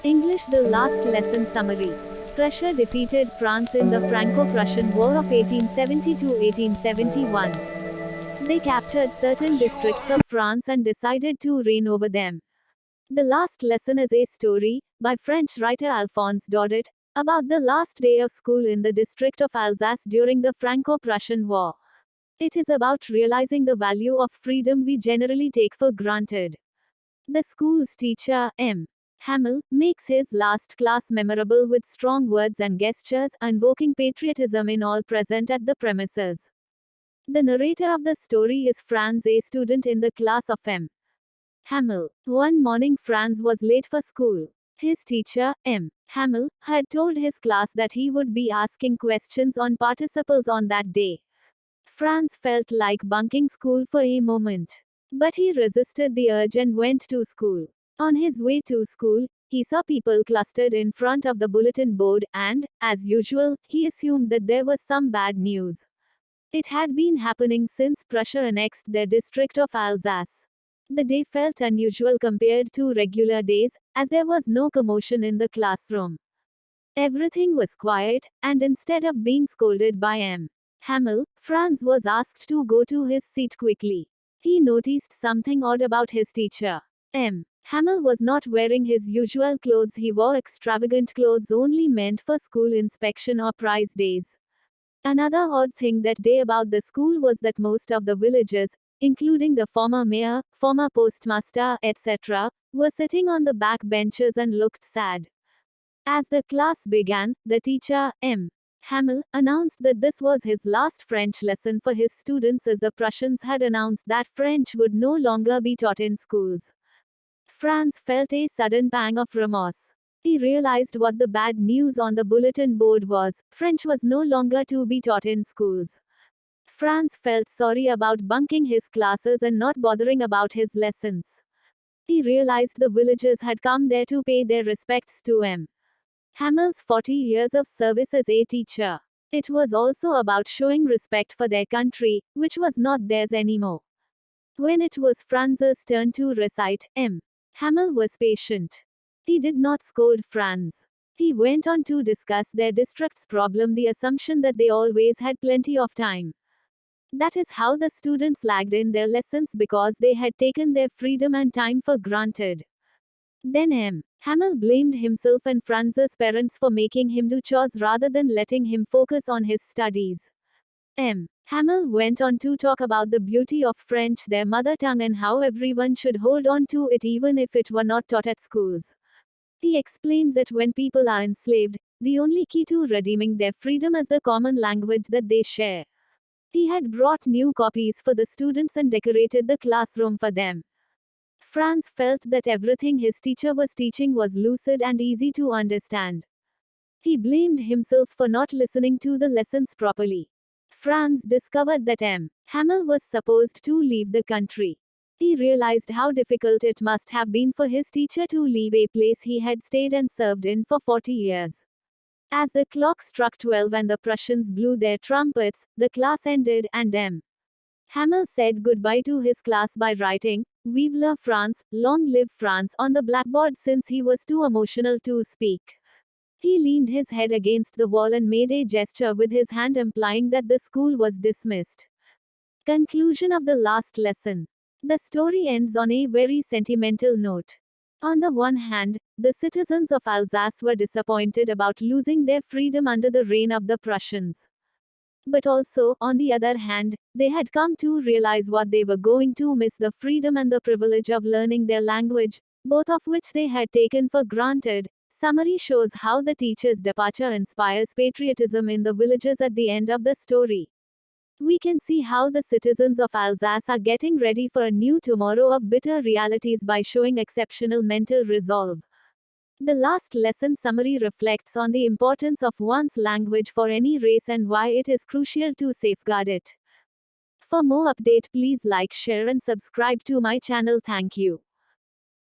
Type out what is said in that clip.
English. The last lesson summary. Prussia defeated France in the Franco-Prussian War of 1870–1871. They captured certain districts of France and decided to reign over them. The last lesson is a story, by French writer Alphonse Daudet, about the last day of school in the district of Alsace during the Franco-Prussian War. It is about realizing the value of freedom we generally take for granted. The school's teacher, M. Hamel, makes his last class memorable with strong words and gestures, invoking patriotism in all present at the premises. The narrator of the story is Franz, a student in the class of M. Hamel. One morning, Franz was late for school. His teacher, M. Hamel, had told his class that he would be asking questions on participles on that day. Franz felt like bunking school for a moment. But he resisted the urge and went to school. On his way to school, he saw people clustered in front of the bulletin board and, as usual, he assumed that there was some bad news. It had been happening since Prussia annexed their district of Alsace. The day felt unusual compared to regular days, as there was no commotion in the classroom. Everything was quiet, and instead of being scolded by M. Hamel, Franz was asked to go to his seat quickly. He noticed something odd about his teacher. M. Hamel was not wearing his usual clothes. He wore extravagant clothes only meant for school inspection or prize days. Another odd thing that day about the school was that most of the villagers, including the former mayor, former postmaster, etc., were sitting on the back benches and looked sad. As the class began, the teacher, M. Hamel, announced that this was his last French lesson for his students, as the Prussians had announced that French would no longer be taught in schools. Franz felt a sudden pang of remorse. He realized what the bad news on the bulletin board was: French was no longer to be taught in schools. Franz felt sorry about bunking his classes and not bothering about his lessons. He realized the villagers had come there to pay their respects to M. Hamel's 40 years of service as a teacher. It was also about showing respect for their country, which was not theirs anymore. When it was Franz's turn to recite, M. Hamel was patient. He did not scold Franz. He went on to discuss their district's problem, the assumption that they always had plenty of time. That is how the students lagged in their lessons, because they had taken their freedom and time for granted. Then M. Hamel blamed himself and Franz's parents for making him do chores rather than letting him focus on his studies. M. Hamel went on to talk about the beauty of French, their mother tongue, and how everyone should hold on to it even if it were not taught at schools. He explained that when people are enslaved, the only key to redeeming their freedom is the common language that they share. He had brought new copies for the students and decorated the classroom for them. Franz felt that everything his teacher was teaching was lucid and easy to understand. He blamed himself for not listening to the lessons properly. Franz discovered that M. Hamel was supposed to leave the country. He realized how difficult it must have been for his teacher to leave a place he had stayed and served in for 40 years. As the clock struck 12 and the Prussians blew their trumpets, the class ended, and M. Hamel said goodbye to his class by writing, "Vive la France, long live France," on the blackboard since he was too emotional to speak. He leaned his head against the wall and made a gesture with his hand implying that the school was dismissed. Conclusion of the last lesson. The story ends on a very sentimental note. On the one hand, the citizens of Alsace were disappointed about losing their freedom under the reign of the Prussians. But also, on the other hand, they had come to realize what they were going to miss: the freedom and the privilege of learning their language, both of which they had taken for granted. Summary shows how the teacher's departure inspires patriotism in the villagers at the end of the story. We can see how the citizens of Alsace are getting ready for a new tomorrow of bitter realities by showing exceptional mental resolve. The last lesson summary reflects on the importance of one's language for any race and why it is crucial to safeguard it. For more update, please like, share and subscribe to my channel. Thank you.